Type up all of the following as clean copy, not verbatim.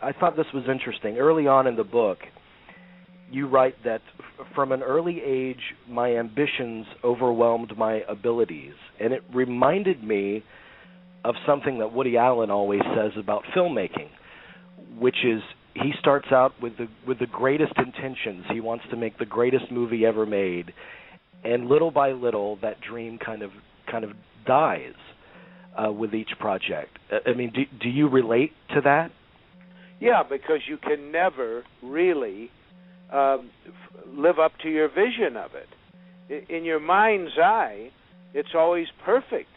I thought this was interesting. Early on in the book, you write that from an early age, my ambitions overwhelmed my abilities, and it reminded me of something that Woody Allen always says about filmmaking, which is he starts out with the greatest intentions. He wants to make the greatest movie ever made, and little by little, that dream kind of dies with each project. I mean, do you relate to that? Yeah, because you can never really live up to your vision of it. In your mind's eye, it's always perfect.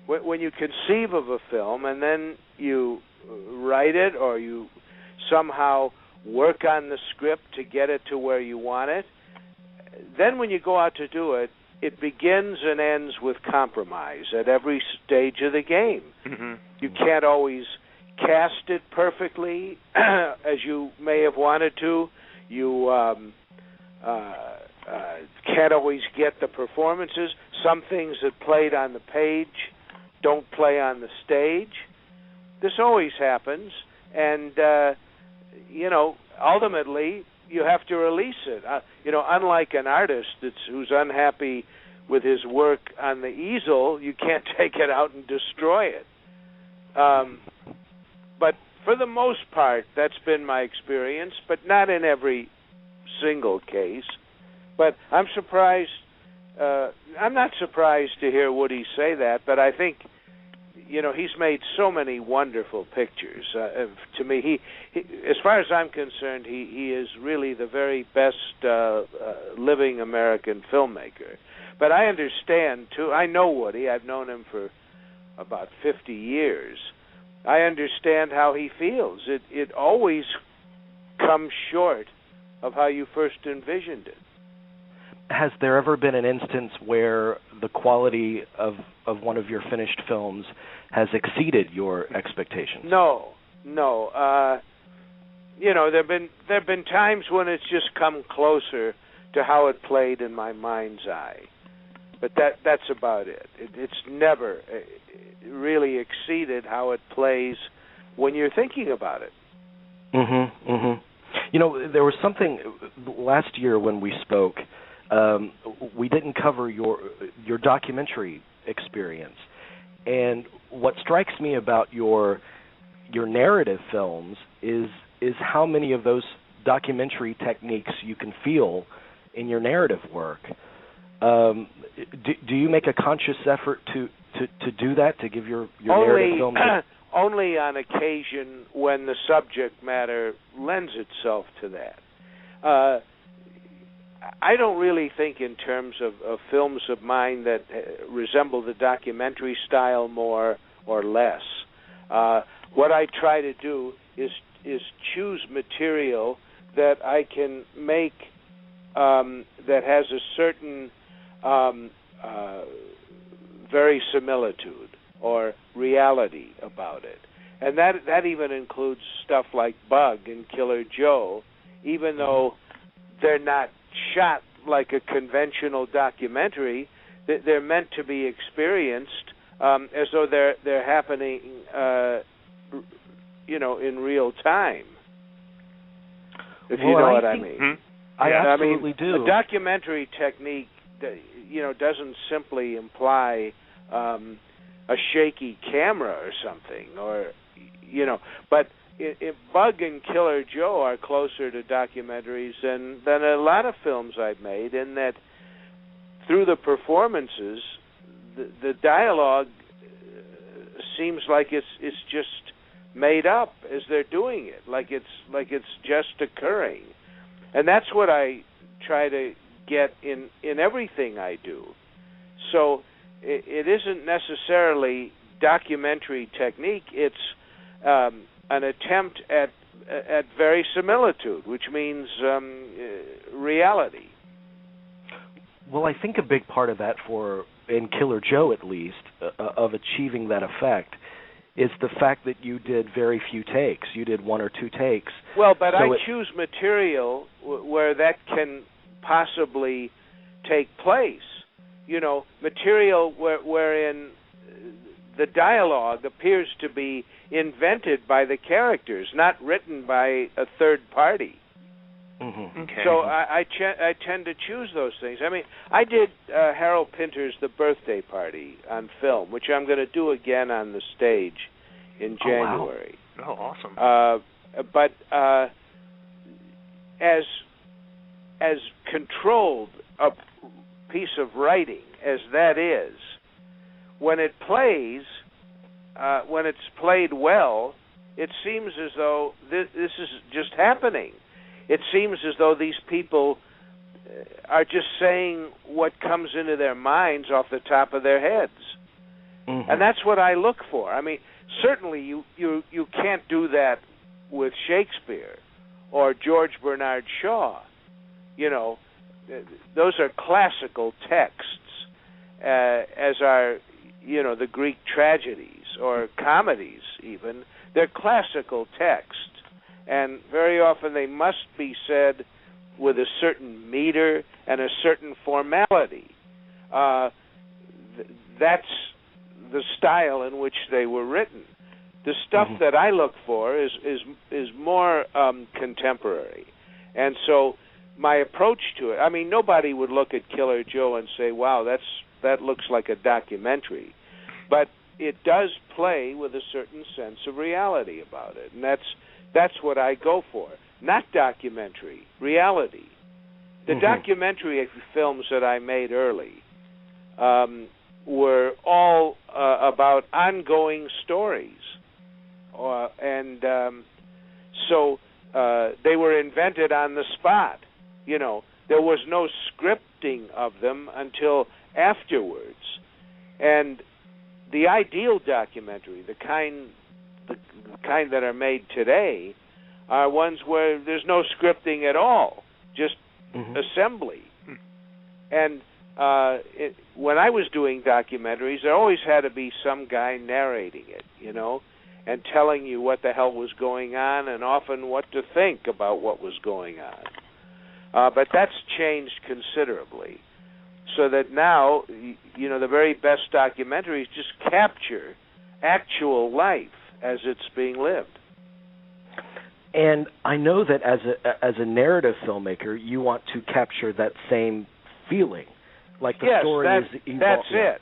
When you conceive of a film and then you write it or you somehow work on the script to get it to where you want it, then when you go out to do it, it begins and ends with compromise at every stage of the game. Mm-hmm. You can't always cast it perfectly as you may have wanted to. You can't always get the performances. Some things that played on the page don't play on the stage. This always happens, and ultimately you have to release it. Unlike an artist who's unhappy with his work on the easel, you can't take it out and destroy it. But for the most part, that's been my experience, but not in every single case. But I'm surprised. I'm not surprised to hear Woody say that, but I think, he's made so many wonderful pictures. To me, he, as far as I'm concerned, he is really the very best living American filmmaker. But I understand, too. I know Woody. I've known him for about 50 years. I understand how he feels. It always comes short of how you first envisioned it. Has there ever been an instance where the quality of one of your finished films has exceeded your expectations? No. There've been times when it's just come closer to how it played in my mind's eye, but that's about it. It's never really exceeded how it plays when you're thinking about it. Mm-hmm. Mm-hmm. There was something last year when we spoke. We didn't cover your documentary experience, and what strikes me about your narrative films is how many of those documentary techniques you can feel in your narrative work. Do you make a conscious effort to do that, to give your narrative film? Only on occasion when the subject matter lends itself to that. I don't really think in terms of films of mine that resemble the documentary style more or less. What I try to do is choose material that I can make that has a certain verisimilitude or reality about it. And that even includes stuff like Bug and Killer Joe, even though they're not shot like a conventional documentary. They're meant to be experienced as though they're happening, in real time. If you know what I mean. Hmm? I absolutely do. A documentary technique, doesn't simply imply a shaky camera or something, or but. If Bug and Killer Joe are closer to documentaries than a lot of films I've made, in that through the performances, the dialogue seems like it's just made up as they're doing it, like it's just occurring, and that's what I try to get in everything I do. So it isn't necessarily documentary technique; it's an attempt at verisimilitude, which means reality. Well, I think a big part of that, in Killer Joe at least, of achieving that effect, is the fact that you did very few takes. You did one or two takes. Well, but I choose material where that can possibly take place. Material wherein the dialogue appears to be invented by the characters, not written by a third party. Mm-hmm. Okay. So I tend to choose those things. I mean, I did Harold Pinter's The Birthday Party on film, which I'm going to do again on the stage in January. Oh, wow. Oh, awesome. But as controlled a piece of writing as that is, when it plays, when it's played well, it seems as though this is just happening. It seems as though these people are just saying what comes into their minds off the top of their heads. Mm-hmm. And that's what I look for. I mean, certainly you can't do that with Shakespeare or George Bernard Shaw. You know, those are classical texts, as are, you know, the Greek tragedies or comedies even. They're classical texts. And very often they must be said with a certain meter and a certain formality. That's the style in which they were written. The stuff mm-hmm. that I look for is more contemporary. And so my approach to it, I mean, nobody would look at Killer Joe and say, wow, that looks like a documentary. But it does play with a certain sense of reality about it. And that's what I go for. Not documentary, reality. The mm-hmm. documentary films that I made early were all about ongoing stories. So they were invented on the spot. You know, there was no scripting of them until afterwards. And the ideal documentary, the kind that are made today, are ones where there's no scripting at all, just mm-hmm. assembly. And when I was doing documentaries, there always had to be some guy narrating it, you know, and telling you what the hell was going on and often what to think about what was going on. But that's changed considerably, so that now, you know, the very best documentaries just capture actual life as it's being lived. And I know that as a narrative filmmaker, you want to capture that same feeling, like the story is evolving. That's it.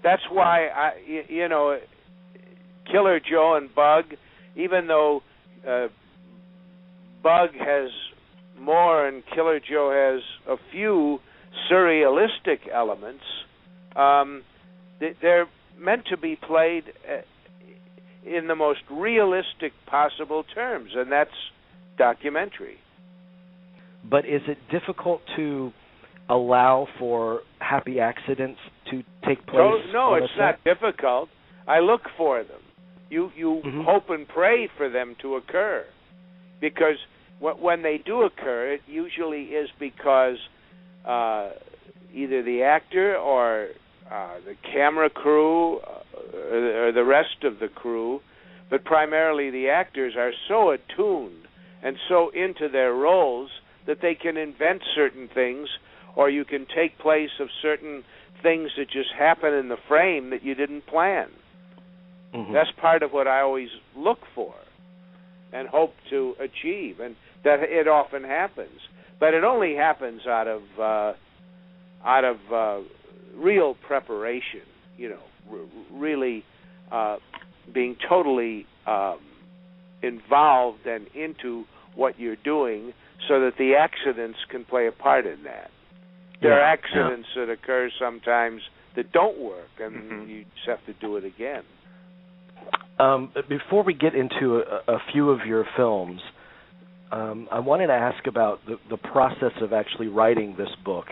That's why you know, Killer Joe and Bug, even though Bug has more and Killer Joe has a few surrealistic elements, they're meant to be played in the most realistic possible terms, and that's documentary. But is it difficult to allow for happy accidents to take place? No, it's not difficult. I look for them. You mm-hmm. hope and pray for them to occur, because when they do occur, it usually is because either the actor or the camera crew or the rest of the crew, but primarily the actors, are so attuned and so into their roles that they can invent certain things, or you can take place of certain things that just happen in the frame that you didn't plan. Mm-hmm. That's part of what I always look for and hope to achieve, and that it often happens. But it only happens out of real preparation, you know, really being totally involved and into what you're doing, so that the accidents can play a part in that. There are accidents that occur sometimes that don't work, and mm-hmm. you just have to do it again. Before we get into a few of your films, I wanted to ask about the process of actually writing this book.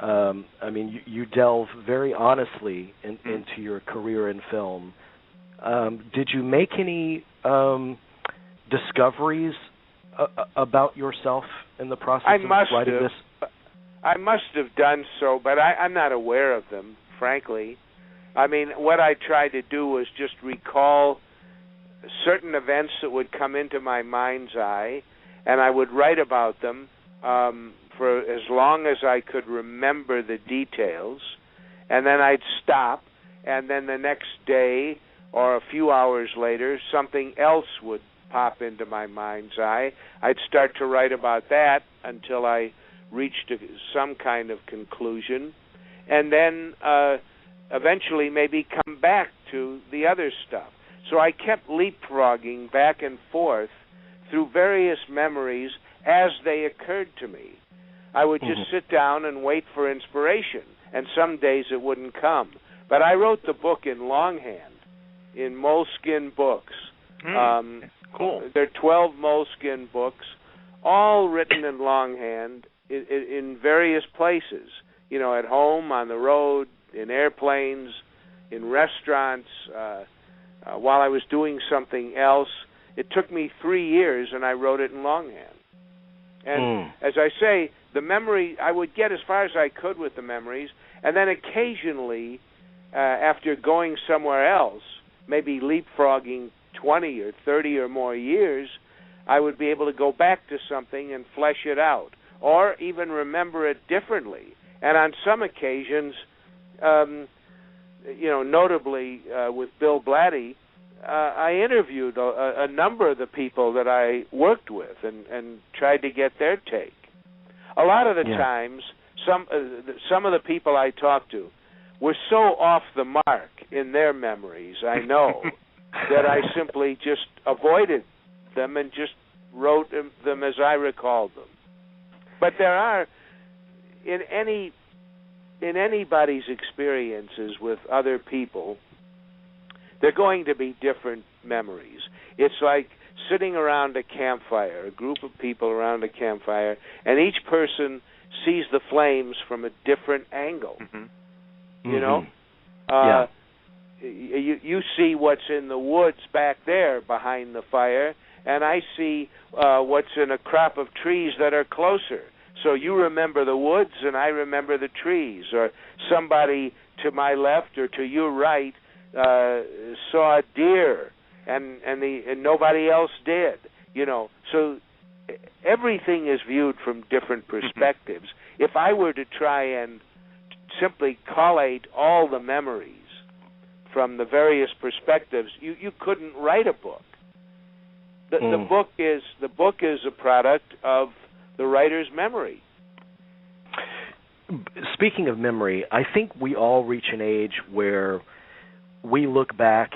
I mean, you delve very honestly into your career in film. Did you make any discoveries about yourself in the process of writing this? I must have done so, but I'm not aware of them, frankly. I mean, what I tried to do was just recall certain events that would come into my mind's eye, and I would write about them for as long as I could remember the details, and then I'd stop and then the next day or a few hours later, something else would pop into my mind's eye. I'd start to write about that until I reached some kind of conclusion, and then eventually maybe come back to the other stuff. So I kept leapfrogging back and forth through various memories as they occurred to me. I would just sit down and wait for inspiration, and some days it wouldn't come. But I wrote the book in longhand, in moleskin books. Cool. There are 12 moleskin books, all written in longhand in various places. You know, at home, on the road, in airplanes, in restaurants, while I was doing something else. It took me 3 years, and I wrote it in longhand. And as I say, the memory, I would get as far as I could with the memories, and then occasionally, after going somewhere else, maybe leapfrogging 20 or 30 or more years, I would be able to go back to something and flesh it out, or even remember it differently. And on some occasions, notably with Bill Blatty, I interviewed a number of the people that I worked with and tried to get their take. A lot of the times, some of the people I talked to were so off the mark in their memories, I know, that I simply just avoided them and just wrote them as I recalled them. But there are, in anybody's experiences with other people, they're going to be different memories. It's like sitting around a campfire, a group of people around a campfire, and each person sees the flames from a different angle. You know? You see what's in the woods back there behind the fire, and I see what's in a crop of trees that are closer. So you remember the woods, and I remember the trees. Or somebody to my left or to your right saw a deer, and nobody else did. You know, so everything is viewed from different perspectives. If I were to try and simply collate all the memories from the various perspectives, you couldn't write a book. The book is a product of the writer's memory. Speaking of memory, I think we all reach an age where we look back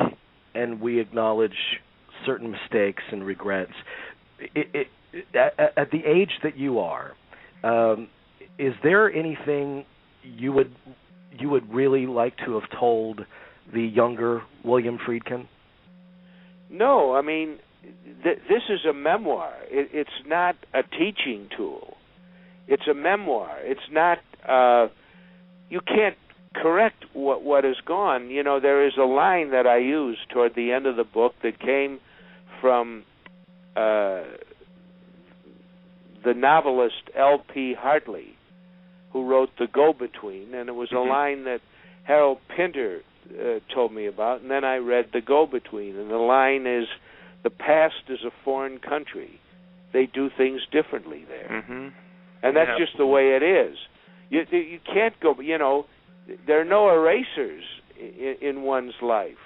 and we acknowledge certain mistakes and regrets. At the age that you are, is there anything you would really like to have told the younger William Friedkin? No, I mean, this is a memoir. It's not a teaching tool. It's a memoir. It's not. You can't correct what is gone. You know, there is a line that I use toward the end of the book that came from the novelist L.P. Hartley, who wrote The Go-Between, and it was a line that Harold Pinter told me about, and then I read The Go-Between, and the line is, "The past is a foreign country. They do things differently there." And that's just the way it is. You can't go, you know, there are no erasers in one's life,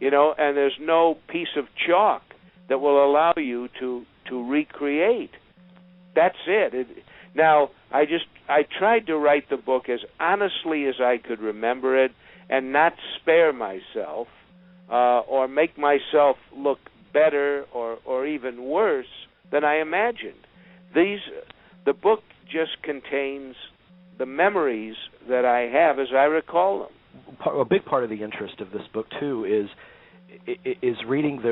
you know, and there's no piece of chalk that will allow you to recreate. That's it. Now, I tried to write the book as honestly as I could remember it and not spare myself or make myself look better or even worse than I imagined. The book just contains the memories that I have as I recall them. A big part of the interest of this book, too, is reading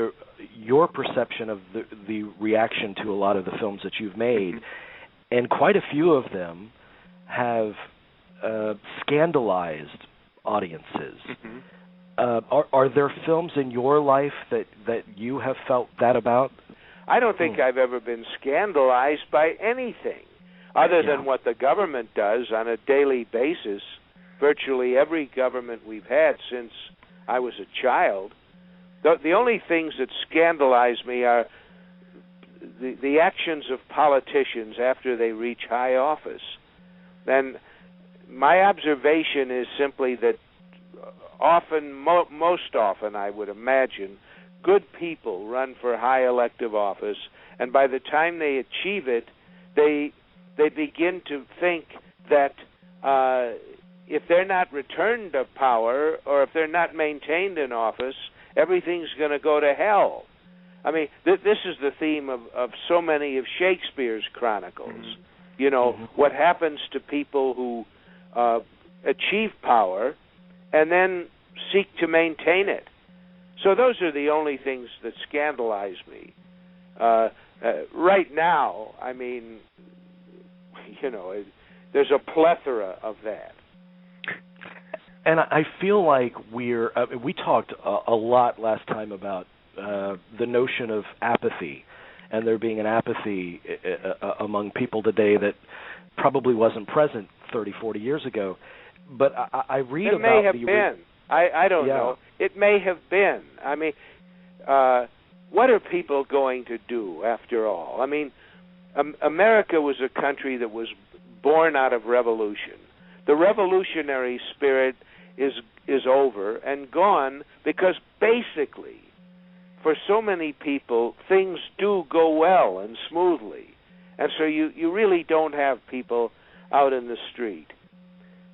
your perception of the reaction to a lot of the films that you've made, and quite a few of them have scandalized audiences. Are there films in your life that you have felt that about? I don't think I've ever been scandalized by anything other than what the government does on a daily basis. Virtually every government we've had since I was a child. The only things that scandalize me are the actions of politicians after they reach high office. And my observation is simply that often, most often, I would imagine, good people run for high elective office, and by the time they achieve it, they begin to think that if they're not returned to power or if they're not maintained in office, everything's going to go to hell. I mean, this is the theme of so many of Shakespeare's chronicles. Mm-hmm. You know, what happens to people who achieve power and then seek to maintain it. So those are the only things that scandalize me. Right now, I mean, you know, there's a plethora of that. And I feel like we talked a lot last time about the notion of apathy, and there being an apathy among people today that probably wasn't present 30, 40 years ago. But I read about... It may have been. I don't know. It may have been. I mean, what are people going to do, after all? I mean, America was a country that was born out of revolution. The revolutionary spirit is over and gone because basically, for so many people, things do go well and smoothly. And so you really don't have people out in the street.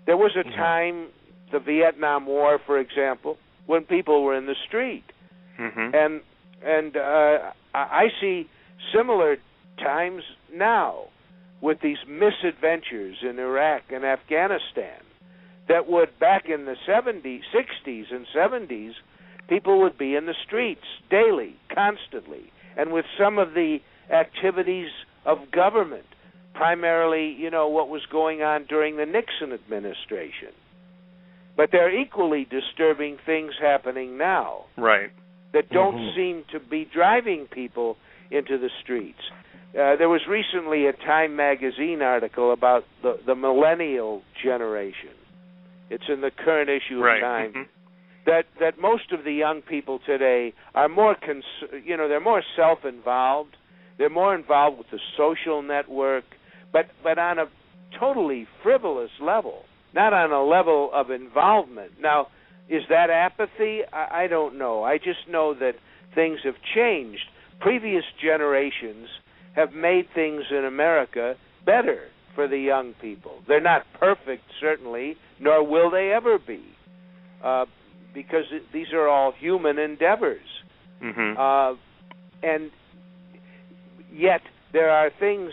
There was a time, the Vietnam War, for example, when people were in the street. Mm-hmm. And I see similar times now with these misadventures in Iraq and Afghanistan that would, back in the 60s and 70s, people would be in the streets daily, constantly, and with some of the activities of government, primarily, you know, what was going on during the Nixon administration. But there are equally disturbing things happening now. Right. That don't seem to be driving people into the streets. There was recently a Time magazine article about the millennial generation. It's in the current issue of Time. Mm-hmm. That most of the young people today are more, they're more self-involved. They're more involved with the social network, but on a totally frivolous level, not on a level of involvement. Now, is that apathy? I don't know. I just know that things have changed. Previous generations have made things in America better for the young people. They're not perfect, certainly, nor will they ever be, because these are all human endeavors. Mm-hmm. And yet there are things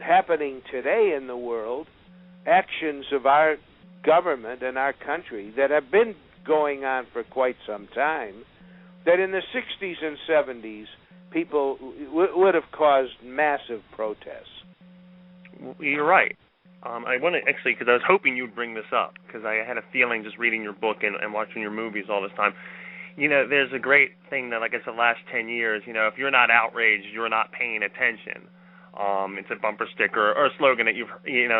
happening today in the world, actions of our government and our country that have been going on for quite some time, that in the 60s and 70s people would have caused massive protests. You're right. I want to actually, because I was hoping you'd bring this up, because I had a feeling just reading your book and watching your movies all this time. You know, there's a great thing that, like I said, last 10 years, you know, if you're not outraged, you're not paying attention. It's a bumper sticker or a slogan that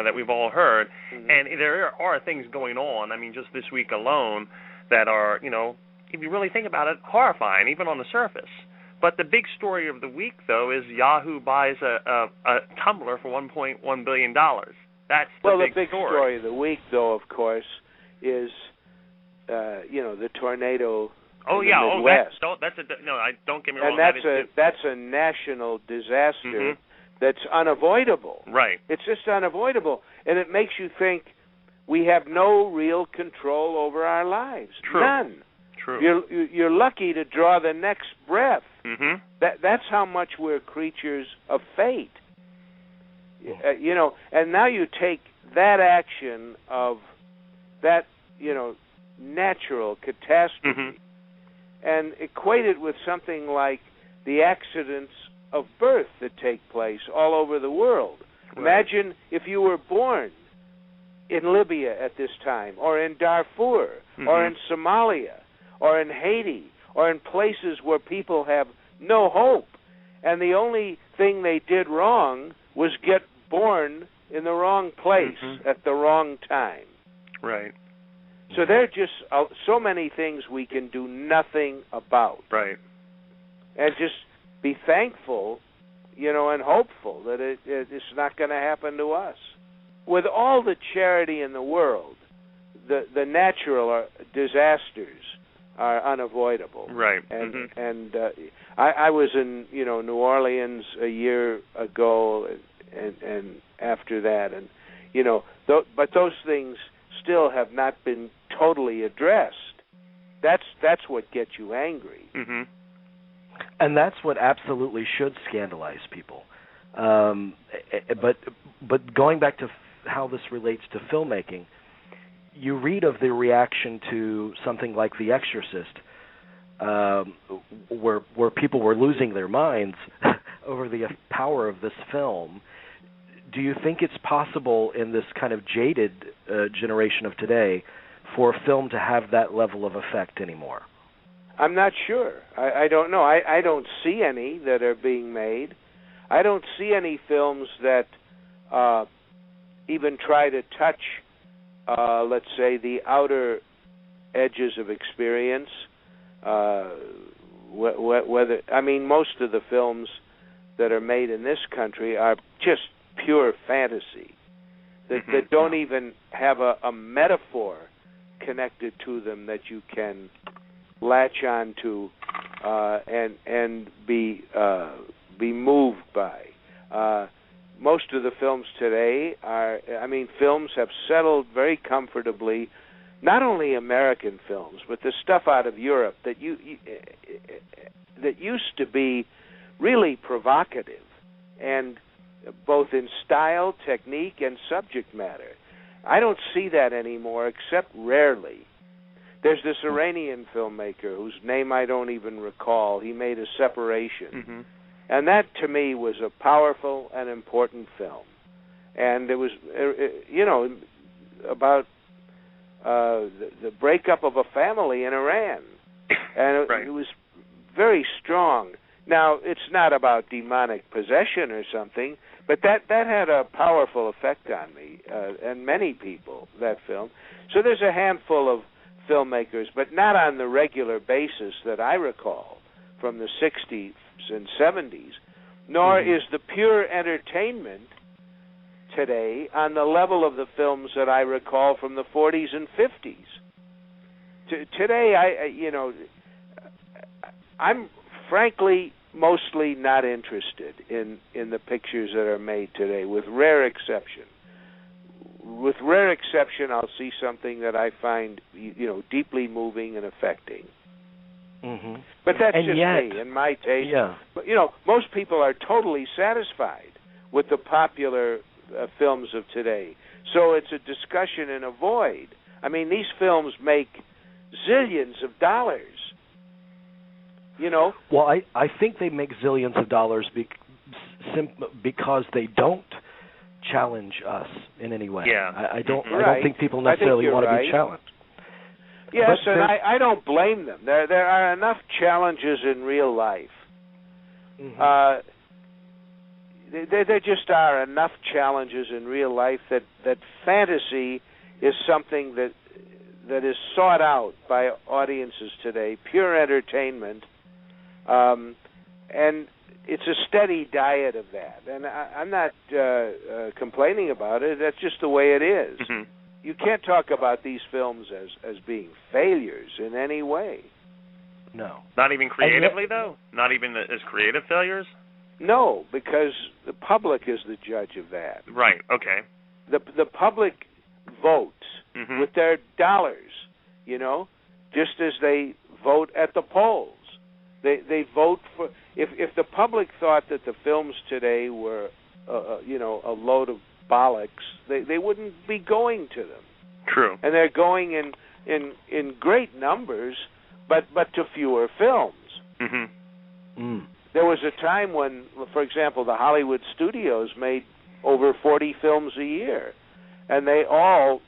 that we've all heard. Mm-hmm. And there are things going on, I mean, just this week alone, that are, you know, if you really think about it, horrifying, even on the surface. But the big story of the week, though, is Yahoo buys a Tumblr for $1.1 billion. That's the big story of the week, though, of course, is, the tornado in the Midwest. Don't get me wrong. And that's a national disaster that's unavoidable. Right. It's just unavoidable. And it makes you think we have no real control over our lives. True. None. True. You're lucky to draw the next breath. Mm-hmm. That's how much we're creatures of fate. And now you take that action of that, natural catastrophe and equate it with something like the accidents of birth that take place all over the world. Right. Imagine if you were born in Libya at this time, or in Darfur, or in Somalia, or in Haiti, or in places where people have no hope, and the only thing they did wrong was get born in the wrong place at the wrong time. Right. So there are just so many things we can do nothing about. Right. And just be thankful, and hopeful that it's not going to happen to us. With all the charity in the world, the natural disasters are unavoidable. Right. And I was in New Orleans a year ago, and after that, and but those things still have not been totally addressed. That's what gets you angry. Mm-hmm. And that's what absolutely should scandalize people. But going back to how this relates to filmmaking, you read of the reaction to something like The Exorcist, where people were losing their minds over the power of this film. Do you think it's possible in this kind of jaded generation of today for film to have that level of effect anymore? I'm not sure. I don't know. I don't see any that are being made. I don't see any films that even try to touch, let's say, the outer edges of experience. Most of the films that are made in this country are just pure fantasy that don't even have a metaphor connected to them that you can latch on to and be moved by. Most of the films today films have settled very comfortably. Not only American films, but the stuff out of Europe that used to be really provocative, and both in style, technique, and subject matter. I don't see that anymore, except rarely. There's this Iranian filmmaker whose name I don't even recall. He made A Separation. And that, to me, was a powerful and important film. And it was, about the breakup of a family in Iran. And it was very strong. Now, it's not about demonic possession or something, but that had a powerful effect on me and many people, that film. So there's a handful of filmmakers, but not on the regular basis that I recall from the 60s and 70s, nor is the pure entertainment today on the level of the films that I recall from the 40s and 50s. Today, I'm frankly mostly not interested in the pictures that are made today, with rare exception. With rare exception, I'll see something that I find, deeply moving and affecting. But that's just me and my taste. Yeah. But, most people are totally satisfied with the popular films of today. So it's a discussion in a void. I mean, these films make zillions of dollars. Well, I think they make zillions of dollars because they don't challenge us in any way. Yeah. I don't think people necessarily want to be challenged. Yes, and I don't blame them. There are enough challenges in real life. There just are enough challenges in real life that fantasy is something that is sought out by audiences today, pure entertainment, and it's a steady diet of that. And I'm not complaining about it. That's just the way it is. You can't talk about these films as being failures in any way. No. Not even creatively, though? Not even as creative failures? No, because the public is the judge of that. Right, okay. The public votes with their dollars, just as they vote at the polls. They vote for... If the public thought that the films today were, a load of bollocks, they wouldn't be going to them. True. And they're going in great numbers, but to fewer films. There was a time when, for example, the Hollywood studios made over 40 films a year, and they all,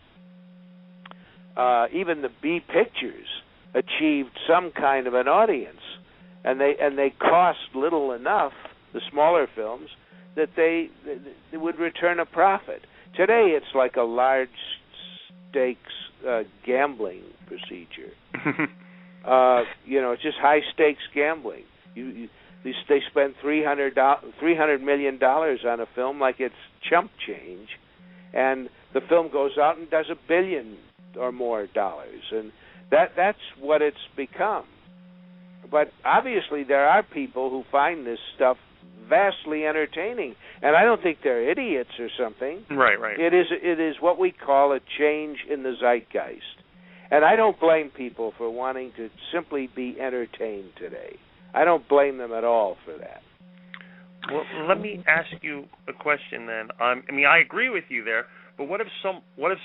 even the B pictures, achieved some kind of an audience, and they cost little enough, the smaller films, that they would return a profit. Today, it's like a large stakes gambling procedure. It's just high stakes gambling. They spend $300 million on a film like it's chump change, and the film goes out and does $1 billion or more dollars, and that's what it's become. But obviously there are people who find this stuff vastly entertaining, and I don't think they're idiots or something. Right. It is what we call a change in the zeitgeist. And I don't blame people for wanting to simply be entertained today. I don't blame them at all for that. Well, let me ask you a question then. I mean, I agree with you there, but what if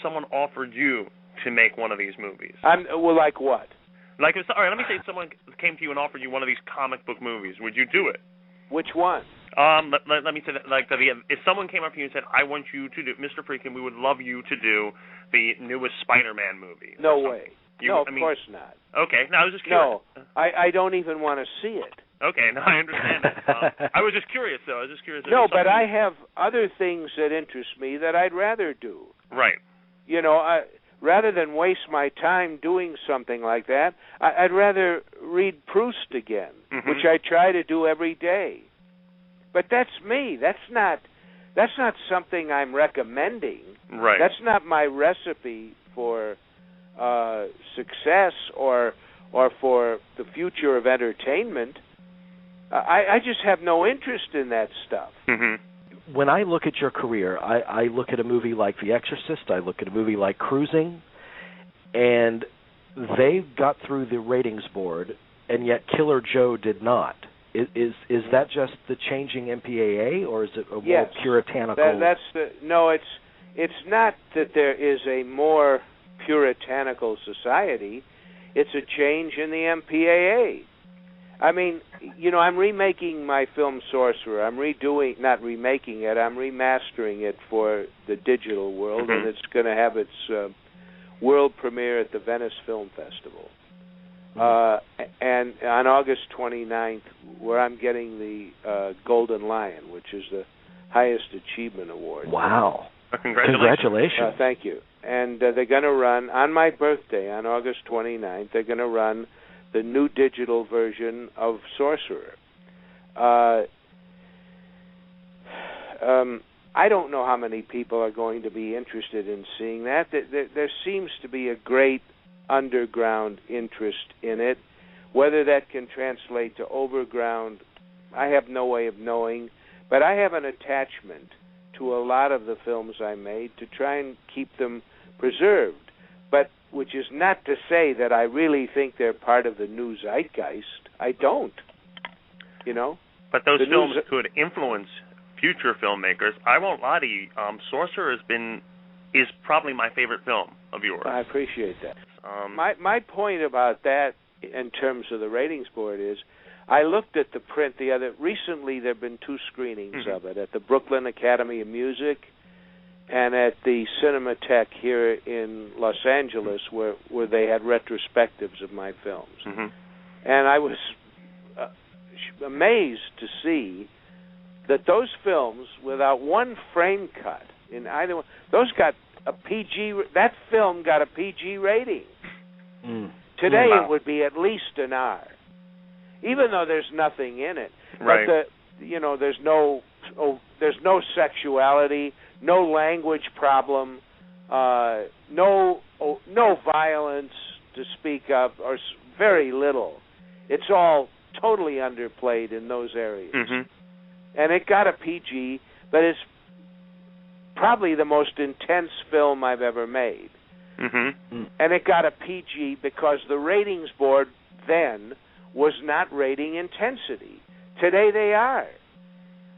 someone offered you to make one of these movies? Well, like what? Like, all right, let me say someone came to you and offered you one of these comic book movies. Would you do it? Which one? Let me say that, like, if someone came up to you and said, I want you to do, Mr. Friedkin, we would love you to do the newest Spider-Man movie. No way. Of course not. Okay, now I was just curious. No, I don't even want to see it. Okay, no, I understand that. I was just curious, though. No, but I have other things that interest me that I'd rather do. Right. Rather than waste my time doing something like that, I'd rather read Proust again, which I try to do every day. But that's me. That's not something I'm recommending. Right. That's not my recipe for success or for the future of entertainment. I just have no interest in that stuff. When I look at your career, I look at a movie like The Exorcist, I look at a movie like Cruising, and they got through the ratings board, and yet Killer Joe did not. Is that just the changing MPAA, or is it a more puritanical? It's not that there is a more puritanical society. It's a change in the MPAA. I mean, I'm remaking my film Sorcerer. I'm not remaking it, I'm remastering it for the digital world, and it's going to have its world premiere at the Venice Film Festival. And on August 29th, where I'm getting the Golden Lion, which is the highest achievement award. Wow. Congratulations. Thank you. And they're going to run, on my birthday, on August 29th, they're going to run the new digital version of Sorcerer. I don't know how many people are going to be interested in seeing that. There seems to be a great underground interest in it. Whether that can translate to overground, I have no way of knowing. But I have an attachment to a lot of the films I made to try and keep them preserved. But which is not to say that I really think they're part of the new zeitgeist. I don't. But those films could influence future filmmakers. I won't lie to you. Sorcerer is probably my favorite film of yours. I appreciate that. My point about that, in terms of the ratings board, is I looked at the print recently. There have been 2 screenings of it at the Brooklyn Academy of Music and at the Cinematheque here in Los Angeles, where they had retrospectives of my films. And I was amazed to see that those films, without one frame cut in either one, those got a PG. That film got a PG rating. Today it would be at least an R, even though there's nothing in it. Right. But there's no sexuality, no language problem, no violence to speak of, or very little. It's all totally underplayed in those areas. And it got a PG, but it's probably the most intense film I've ever made. And it got a PG because the ratings board then was not rating intensity. Today they are.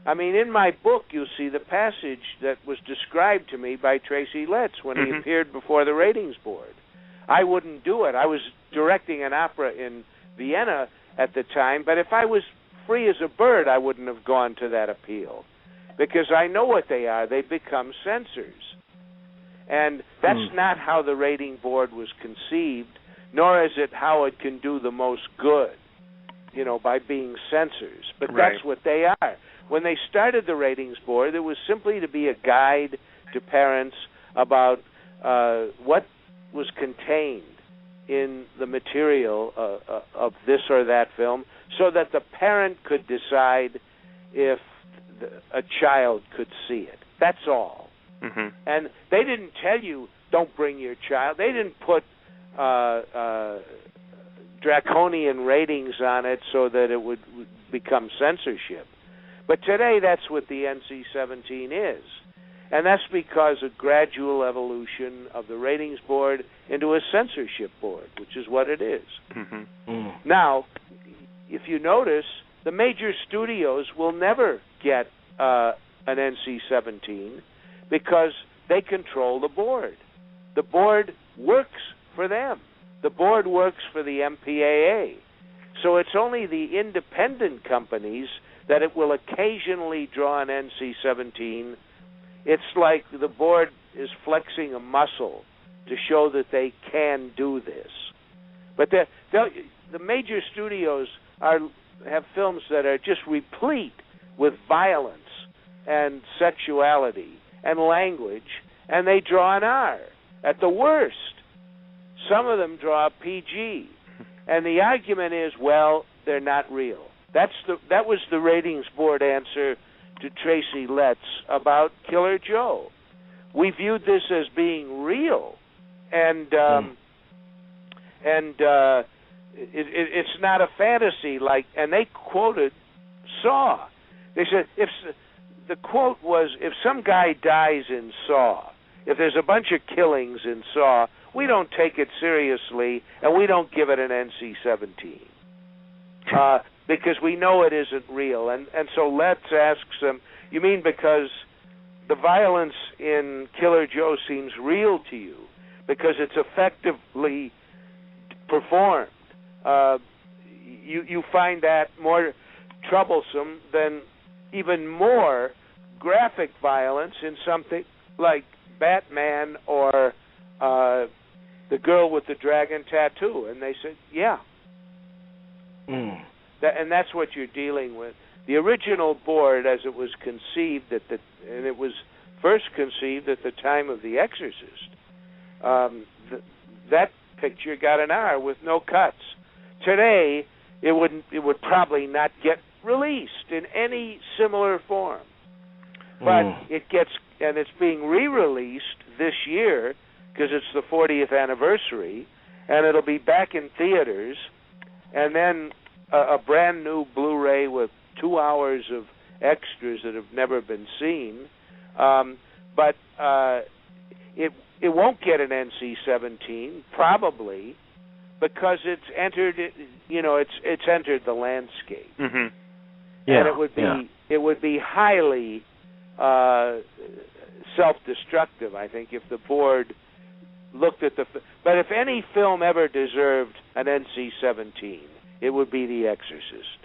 I mean, in my book, you'll see the passage that was described to me by Tracy Letts when he appeared before the ratings board. I wouldn't do it. I was directing an opera in Vienna at the time, but if I was free as a bird, I wouldn't have gone to that appeal, because I know what they are. They become censors. And that's not how the rating board was conceived, nor is it how it can do the most good, by being censors. But that's what they are. When they started the ratings board, it was simply to be a guide to parents about what was contained in the material of this or that film, so that the parent could decide if a child could see it. That's all. And they didn't tell you don't bring your child. They didn't put draconian ratings on it so that it would become censorship. But today, that's what the NC-17 is. And that's because of gradual evolution of the ratings board into a censorship board, which is what it is. Now, if you notice, the major studios will never get an NC-17 because they control the board. The board works for them. The board works for the MPAA. So it's only the independent companies that it will occasionally draw an NC-17. It's like the board is flexing a muscle to show that they can do this. But the major studios have films that are just replete with violence and sexuality and language, and they draw an R at the worst. Some of them draw a PG. And the argument is, well, they're not real. That was the ratings board answer to Tracy Letts about Killer Joe. We viewed this as being real, and it's not a fantasy. And they quoted Saw. They said the quote was, if some guy dies in Saw, if there's a bunch of killings in Saw, we don't take it seriously, and we don't give it an NC-17. Because we know it isn't real. And so Letts asks them, you mean because the violence in Killer Joe seems real to you, because it's effectively performed? You find that more troublesome than even more graphic violence in something like Batman or The Girl with the Dragon Tattoo? And they said, yeah. And that's what you're dealing with. The original board, as it was conceived, and it was first conceived at the time of The Exorcist, that picture got an R with no cuts. Today, it would probably not get released in any similar form. But it's being re-released this year because it's the 40th anniversary, and it'll be back in theaters, and then a brand new Blu-ray with 2 hours of extras that have never been seen. But it won't get an NC-17 probably because it's entered. It's entered the landscape, and it would be highly self-destructive, I think, if the board looked at but if any film ever deserved an NC-17, it would be The Exorcist.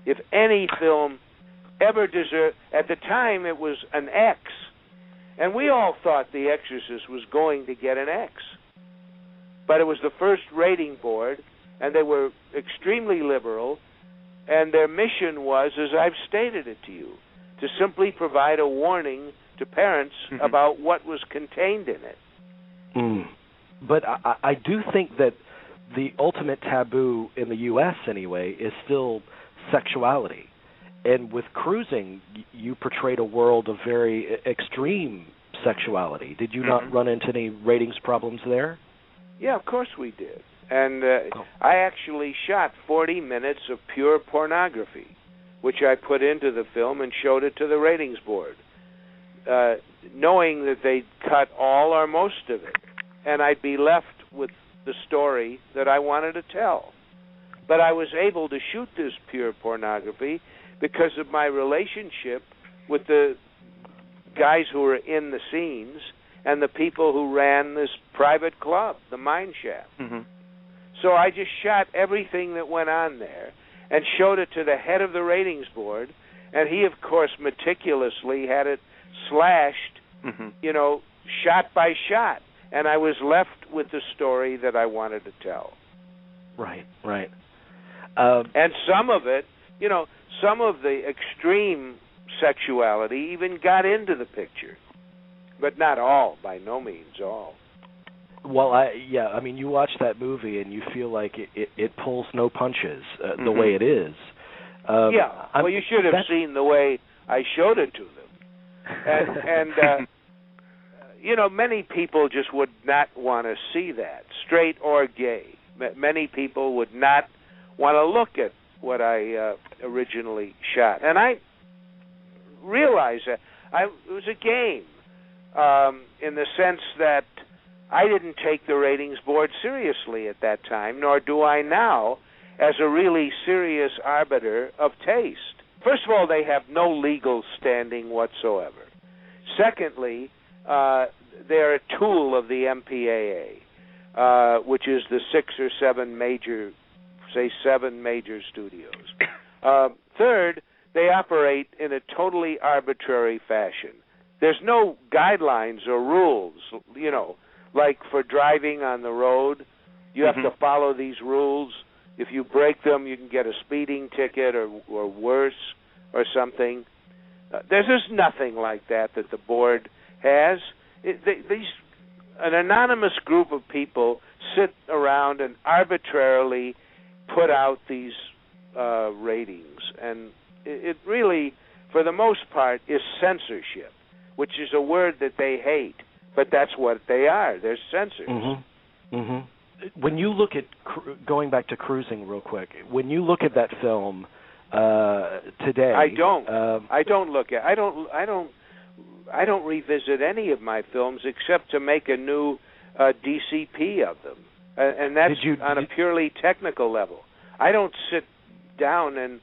If any film ever deserved, at the time it was an X, and we all thought The Exorcist was going to get an X. But it was the first rating board, and they were extremely liberal, and their mission was, as I've stated it to you, to simply provide a warning to parents about what was contained in it. But I do think that the ultimate taboo in the U.S. anyway is still sexuality. And with Cruising, you portrayed a world of very extreme sexuality. Did you not run into any ratings problems there? Yeah, of course we did. And I actually shot 40 minutes of pure pornography, which I put into the film and showed it to the ratings board, knowing that they'd cut all or most of it, and I'd be left with the story that I wanted to tell. But I was able to shoot this pure pornography because of my relationship with the guys who were in the scenes and the people who ran this private club, the Mine Shaft. So I just shot everything that went on there and showed it to the head of the ratings board, and he, of course, meticulously had it slashed, shot by shot. And I was left with the story that I wanted to tell. Right. And some of it, some of the extreme sexuality even got into the picture. But not all, by no means all. Well, I mean, you watch that movie and you feel like it pulls no punches the way it is. Well, you should have seen the way I showed it to them. And many people just would not want to see that, straight or gay. Many people would not want to look at what I originally shot. And I realized that it was a game in the sense that I didn't take the ratings board seriously at that time, nor do I now, as a really serious arbiter of taste. First of all, they have no legal standing whatsoever. Secondly, they're a tool of the MPAA, which is the 6 or 7 major, say 7 major studios. Third, they operate in a totally arbitrary fashion. There's no guidelines or rules, like for driving on the road. You have to follow these rules. If you break them, you can get a speeding ticket or worse or something. There's just nothing like that the board has. An anonymous group of people sit around and arbitrarily put out these ratings. And it really, for the most part, is censorship, which is a word that they hate. But that's what they are. They're censors. When you look at, going back to Cruising real quick, when you look at that film today, I don't revisit any of my films except to make a new DCP of them, and that's on a purely technical level. I don't sit down and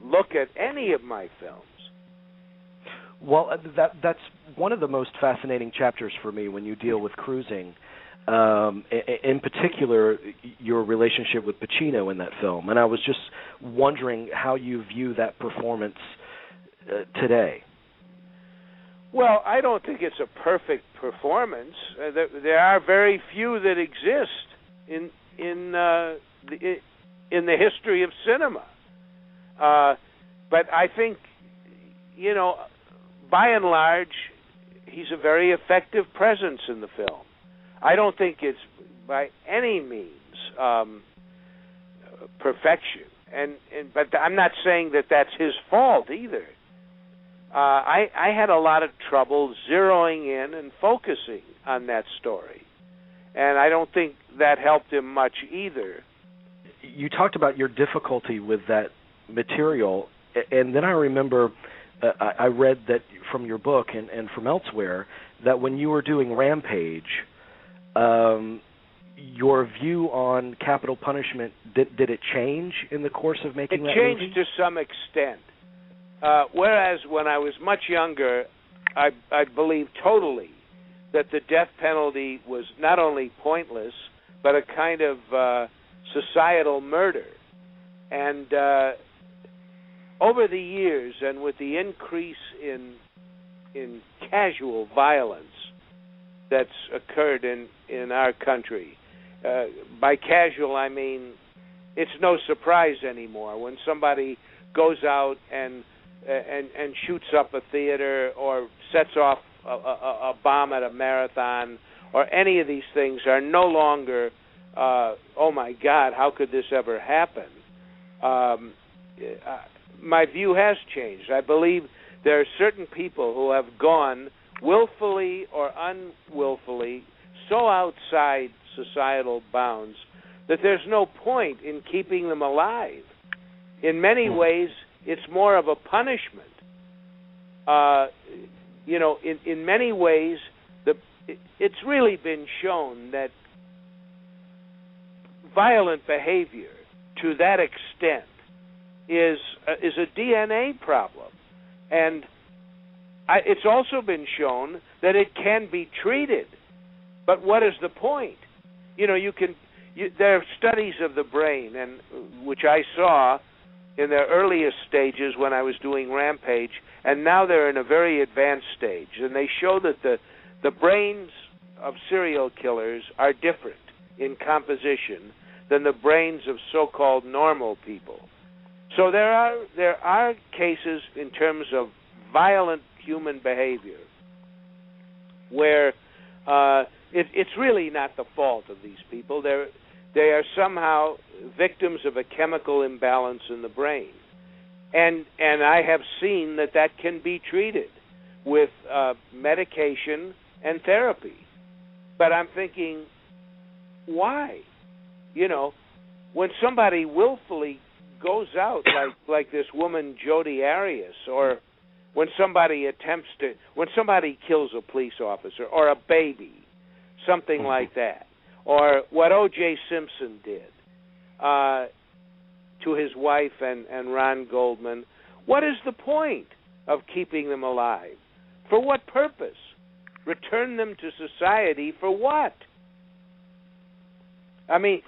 look at any of my films. Well, that's one of the most fascinating chapters for me when you deal with Cruising. In particular, your relationship with Pacino in that film. And I was just wondering how you view that performance today. Well, I don't think it's a perfect performance. There are very few that exist in the history of cinema. But I think, by and large, he's a very effective presence in the film. I don't think it's by any means perfection, but I'm not saying that that's his fault either. I had a lot of trouble zeroing in and focusing on that story, and I don't think that helped him much either. You talked about your difficulty with that material, and then I remember I read that from your book and from elsewhere that when you were doing Rampage, your view on capital punishment, did it change in the course of making that movie? It changed to some extent. Whereas when I was much younger, I believed totally that the death penalty was not only pointless, but a kind of societal murder. And over the years, and with the increase in casual violence that's occurred in our country. By casual, I mean it's no surprise anymore when somebody goes out and shoots up a theater or sets off a bomb at a marathon, or any of these things are no longer, oh my God, how could this ever happen? My view has changed. I believe there are certain people who have gone willfully or unwillfully so outside societal bounds that there's no point in keeping them alive. In many ways, it's more of a punishment. In many ways, it's really been shown that violent behavior to that extent is a DNA problem. And it's also been shown that it can be treated. But what is the point? There are studies of the brain, and which I saw in their earliest stages when I was doing Rampage, and now they're in a very advanced stage. And they show that the brains of serial killers are different in composition than the brains of so-called normal people. So there are cases in terms of violent human behavior where it's really not the fault of these people. They are somehow victims of a chemical imbalance in the brain. And I have seen that can be treated with medication and therapy. But I'm thinking, why? When somebody willfully goes out, like this woman Jodi Arias, or when somebody kills a police officer or a baby, something like that, or what O.J. Simpson did to his wife and Ron Goldman, what is the point of keeping them alive? For what purpose? Return them to society for what? I mean,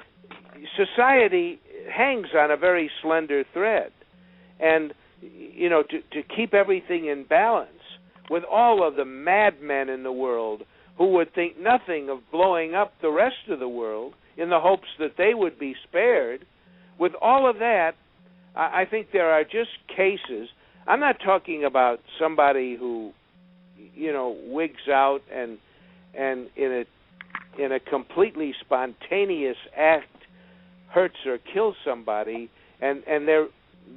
society hangs on a very slender thread. And, to keep everything in balance with all of the madmen in the world who would think nothing of blowing up the rest of the world in the hopes that they would be spared, with all of that, I think there are just cases. I'm not talking about somebody who, wigs out and in a completely spontaneous act hurts or kills somebody, and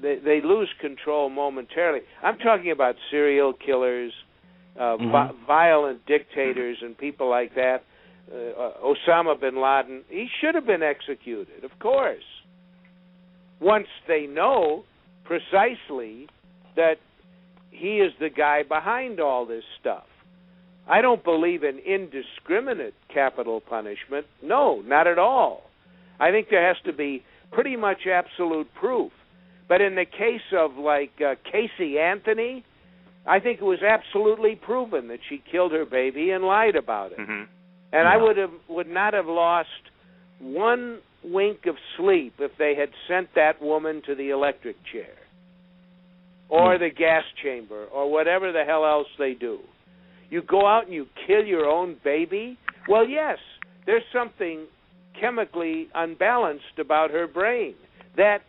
they lose control momentarily. I'm talking about serial killers, violent dictators, and people like that. Osama bin Laden, he should have been executed, of course. Once they know precisely that he is the guy behind all this stuff. I don't believe in indiscriminate capital punishment. No, not at all. I think there has to be pretty much absolute proof. But in the case of, Casey Anthony, I think it was absolutely proven that she killed her baby and lied about it. Mm-hmm. And I would not have lost one wink of sleep if they had sent that woman to the electric chair or the gas chamber or whatever the hell else they do. You go out and you kill your own baby? Well, yes, there's something chemically unbalanced about her brain that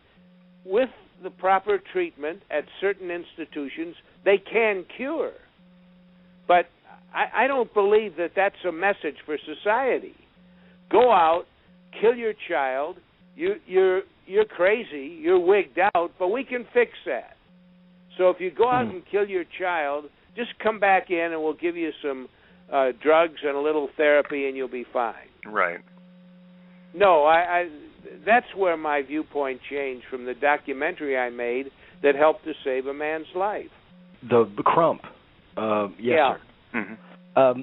with the proper treatment at certain institutions they can cure. But I don't believe that that's a message for society. Go out, kill your child. You're crazy. You're wigged out, but we can fix that. So if you go out and kill your child, just come back in and we'll give you some drugs and a little therapy, and you'll be fine. Right. No, that's where my viewpoint changed from the documentary I made that helped to save a man's life. The Crump. Yes, sir. Mm-hmm.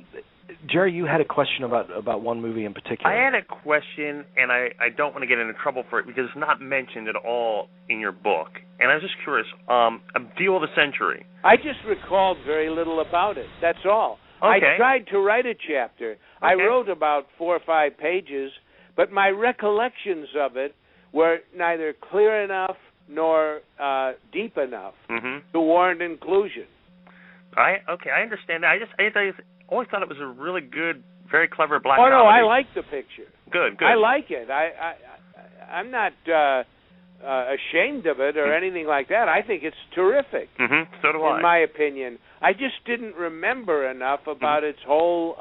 Jerry, you had a question about one movie in particular. I had a question, and I don't want to get into trouble for it because it's not mentioned at all in your book. And I was just curious, A Deal of the Century. I just recalled very little about it. That's all. Okay. I tried to write a chapter. Okay. I wrote about 4 or 5 pages, but my recollections of it were neither clear enough nor deep enough to warrant inclusion. I understand that. I always thought it was a really good, very clever black comedy. Oh, no, I like the picture. Good. I like it. I'm not ashamed of it or anything like that. I think it's terrific. So do I. In my opinion. I just didn't remember enough about its whole,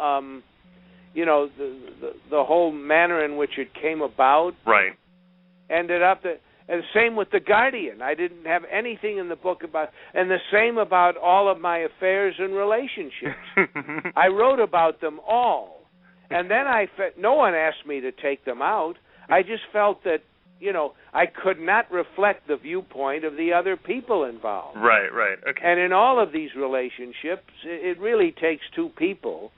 the whole manner in which it came about. Right. Ended up that... And the same with The Guardian. I didn't have anything in the book about... And the same about all of my affairs and relationships. I wrote about them all. And then no one asked me to take them out. I just felt that, I could not reflect the viewpoint of the other people involved. Right. Okay. And in all of these relationships, it really takes 2 people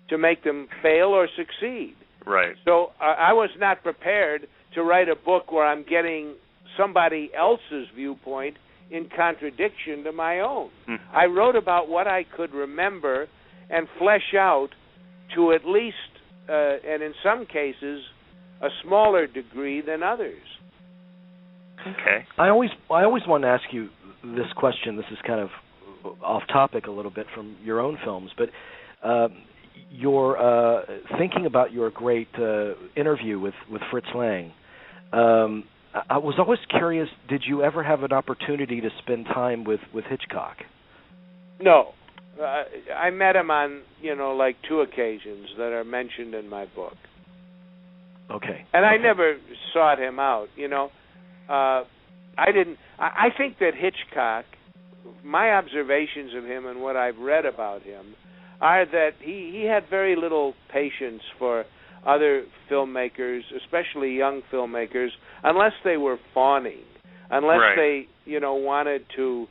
to make them fail or succeed. Right. So I was not prepared to write a book where I'm getting somebody else's viewpoint in contradiction to my own. I wrote about what I could remember and flesh out to at least, and in some cases, a smaller degree than others. Okay. I always want to ask you this question. This is kind of off topic a little bit from your own films, but you're thinking about your great interview with Fritz Lang. I was always curious, did you ever have an opportunity to spend time with Hitchcock? No. I met him on, 2 occasions that are mentioned in my book. Okay. And I never sought him out, I didn't... I think that Hitchcock, my observations of him and what I've read about him, are that he had very little patience for other filmmakers, especially young filmmakers, unless they were fawning, unless they, wanted to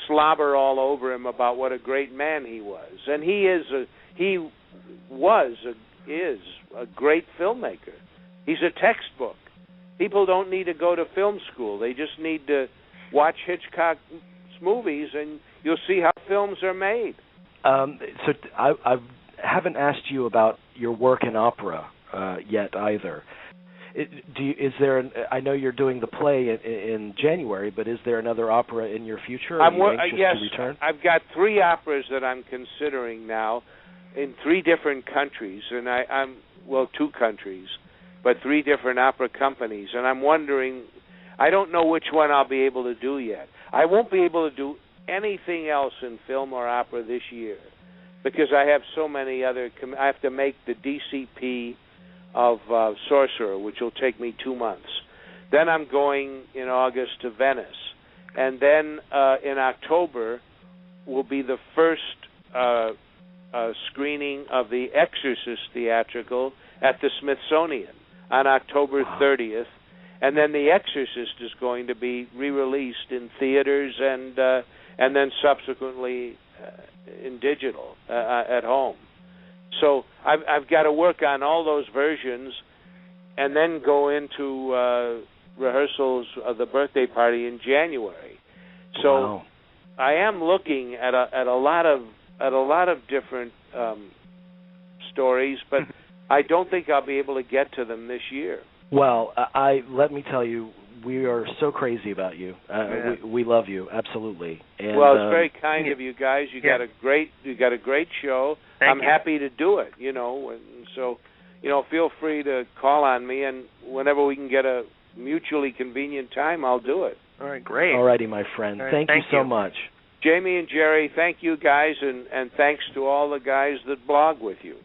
slobber all over him about what a great man he was. And he is a great filmmaker. He's a textbook. People don't need to go to film school. They just need to watch Hitchcock's movies, and you'll see how films are made. So I haven't asked you about your work in opera yet either. I know you're doing the play in January, but is there another opera in your future? Are you anxious to return? I've got 3 operas that I'm considering now in 3 different countries, and I'm 2 countries, but 3 different opera companies, and I'm wondering, I don't know which one I'll be able to do yet. I won't be able to do anything else in film or opera this year because I have so many other. I have to make the DCP of Sorcerer, which will take me 2 months. Then I'm going in August to Venice, and then in October will be the first screening of The Exorcist theatrical at the Smithsonian on October 30th, and then The Exorcist is going to be re-released in theaters and then subsequently in digital at home. So I've got to work on all those versions and then go into rehearsals of the birthday party in January. So I am looking at a lot of different stories, but I don't think I'll be able to get to them this year. Well, let me tell you, we are so crazy about you. We love you, absolutely. And, well, it's very kind of you guys. You got a great show. I'm happy to do it. And so, feel free to call on me, and whenever we can get a mutually convenient time, I'll do it. All right, great. All righty, my friend. Right, thank you so much. Jamie and Jerry, thank you guys, and thanks to all the guys that blog with you.